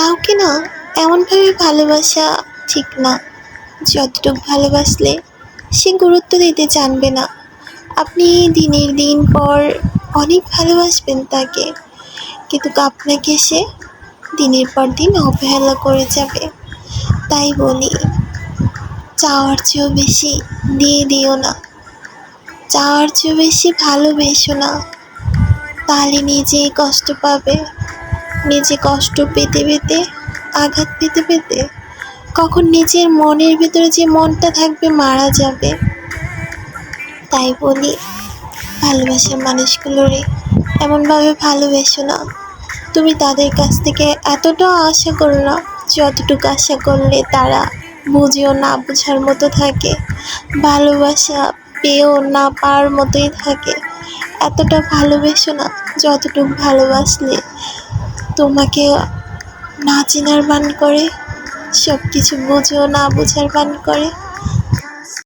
কাউকে না এমনভাবে ভালোবাসা ঠিক না। যতটুকু ভালোবাসলে সে গুরুত্ব দিতে জানবে না। আপনি দিনের দিন পর অনেক ভালোবাসবেন তাকে, কিন্তু আপনাকে সে দিনের পর দিন অবহেলা করে যাবে। তাই বলি, চাওয়ার চেয়েও বেশি দিয়ে দিও না, চাওয়ার চেয়েও বেশি ভালোবেসো না। তাহলে নিজেই কষ্ট পাবে। নিজে কষ্ট পেতে পেতে, আঘাত পেতে পেতে কখন নিজের মনের ভিতরে যে মনটা থাকবে মারা যাবে। তাই বলি, ভালোবাসার মানুষগুলোরে এমনভাবে ভালোবেসো না। তুমি তাদের কাছ থেকে এতটাও আশা করো না যতটুকু আশা করলে তারা বুঝেও না বোঝার মতো থাকে, ভালোবাসা পেয়েও না পাওয়ার মতোই থাকে। এতটা ভালোবেসো না যতটুকু ভালোবাসলে তোমাকে না চেনার ভান করে, সব কিছু বুঝেও না বোঝার ভান করে।